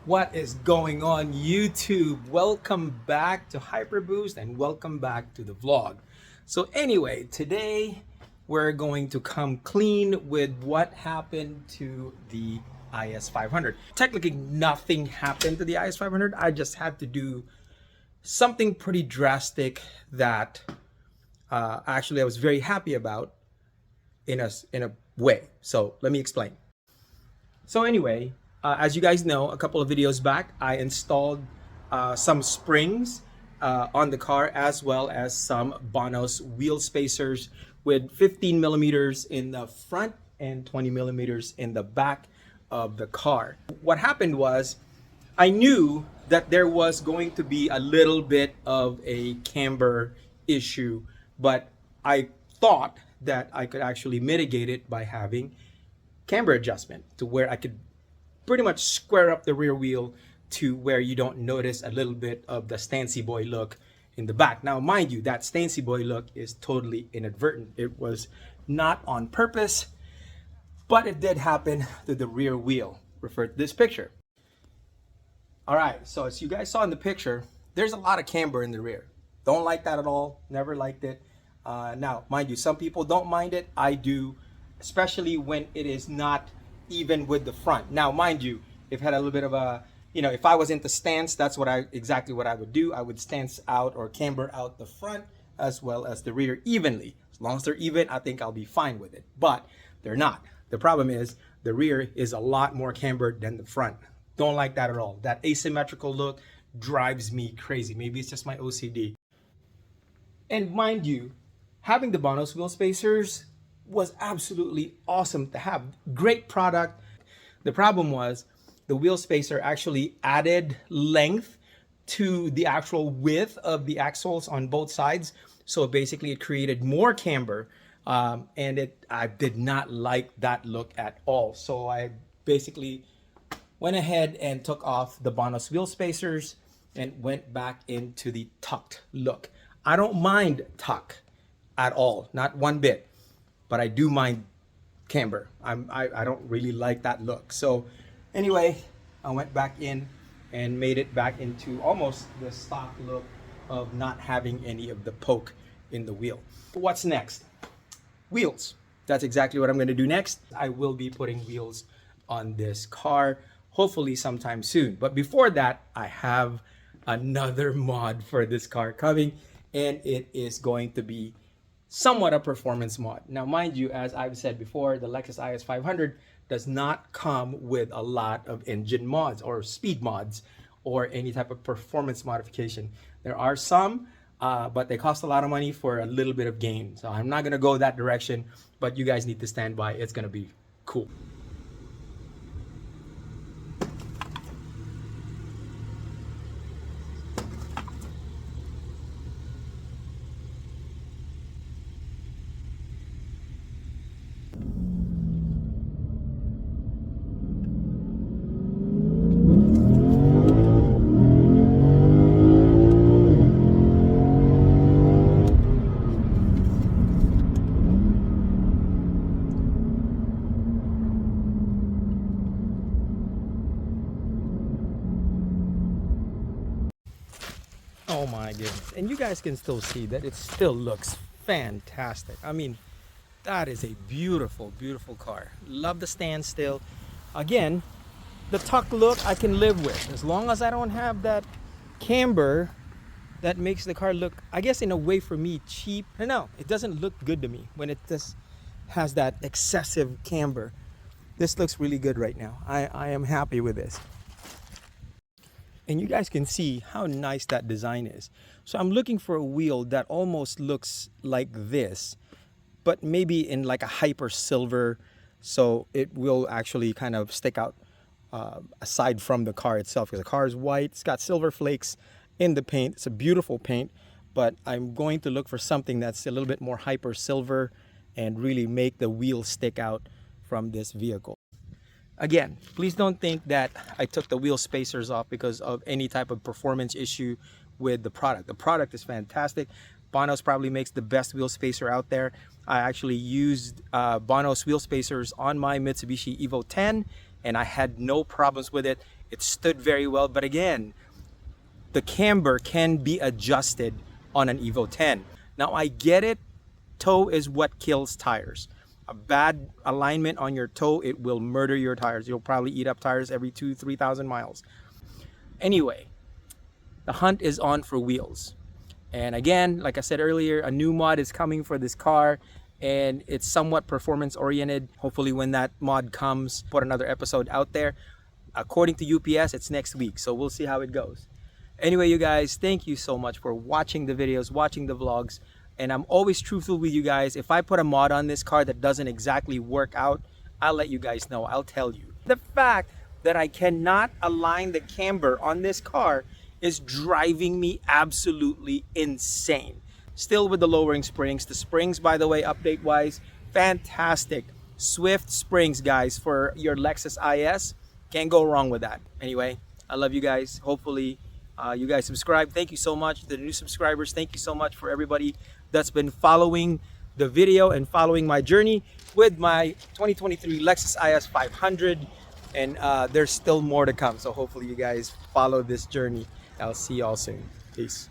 What is going on, YouTube? Welcome back to Hyperboost and welcome back to the vlog. So anyway, today we're going to come clean with what happened to the IS500. Technically, nothing happened to the IS500. I just had to do something pretty drastic that actually I was very happy about in a way. So let me explain. So anyway, as you guys know, a couple of videos back, I installed some springs on the car, as well as some Bonoss wheel spacers with 15 millimeters in the front and 20 millimeters in the back of the car. What happened was, I knew that there was going to be a little bit of a camber issue, but I thought that I could actually mitigate it by having camber adjustment to where I could pretty much square up the rear wheel to where you don't notice a little bit of the Stancy Boy look in the back. Now, mind you, that Stancy Boy look is totally inadvertent. It was not on purpose, but it did happen to the rear wheel. Refer to this picture. All right, so as you guys saw in the picture, there's a lot of camber in the rear. Don't like that at all, never liked it. Now, mind you, some people don't mind it. I do, especially when it is not even with the front. Now, mind you, if it had a little bit of a, if I was into stance, that's exactly what I would do. I would stance out or camber out the front as well as the rear evenly. As long as they're even, I think I'll be fine with it, but they're not. The problem is the rear is a lot more cambered than the front. Don't like that at all. That asymmetrical look drives me crazy. Maybe it's just my OCD. And mind you, having the Bonoss wheel spacers was absolutely awesome to have. Great product. The problem was the wheel spacer actually added length to the actual width of the axles on both sides. So basically it created more camber, and I did not like that look at all. So I basically went ahead and took off the Bonoss wheel spacers and went back into the tucked look. I don't mind tuck at all, not one bit, but I do mind camber. I don't really like that look. So anyway, I went back in and made it back into almost the stock look of not having any of the poke in the wheel. What's next? Wheels. That's exactly what I'm going to do next. I will be putting wheels on this car, hopefully sometime soon. But before that, I have another mod for this car coming, and it is going to be somewhat a performance mod. Now, mind you, as I've said before, the Lexus IS500 does not come with a lot of engine mods or speed mods or any type of performance modification. There are some, but they cost a lot of money for a little bit of gain. So I'm not gonna go that direction, but you guys need to stand by. It's gonna be cool. Oh my goodness. And you guys can still see that it still looks fantastic. I mean, that is a beautiful, beautiful car. Love the stand still. Again, the tuck look I can live with. As long as I don't have that camber that makes the car look, I guess in a way for me, cheap. No, it doesn't look good to me when it just has that excessive camber. This looks really good right now. I am happy with this. And you guys can see how nice that design is. So I'm looking for a wheel that almost looks like this, but maybe in like a hyper silver, so it will actually kind of stick out aside from the car itself, because the car is white. It's got silver flakes in the paint. It's a beautiful paint, but I'm going to look for something that's a little bit more hyper silver and really make the wheel stick out from this vehicle. Again, please don't think that I took the wheel spacers off because of any type of performance issue with the product. The product is fantastic. Bonoss probably makes the best wheel spacer out there. I actually used Bonoss wheel spacers on my Mitsubishi Evo 10 and I had no problems with it. It stood very well, but again, the camber can be adjusted on an Evo 10. Now I get it, toe is what kills tires. A bad alignment on your toe, it will murder your tires. You'll probably eat up tires every 2,000-3,000 miles. Anyway, the hunt is on for wheels. And again, like I said earlier, a new mod is coming for this car, and it's somewhat performance oriented. Hopefully when that mod comes, put another episode out there. According to UPS, it's next week, so we'll see how it goes. Anyway, you guys, thank you so much for watching the videos, watching the vlogs. And I'm always truthful with you guys. If I put a mod on this car that doesn't exactly work out, I'll let you guys know. I'll tell you. The fact that I cannot align the camber on this car is driving me absolutely insane. Still with the lowering springs. The springs, by the way, update wise, fantastic. Swift springs, guys, for your Lexus IS. Can't go wrong with that. Anyway, I love you guys. Hopefully you guys subscribe. Thank you so much to the new subscribers. Thank you so much for everybody that's been following the video and following my journey with my 2023 Lexus IS 500. And there's still more to come. So hopefully you guys follow this journey. I'll see you all soon. Peace.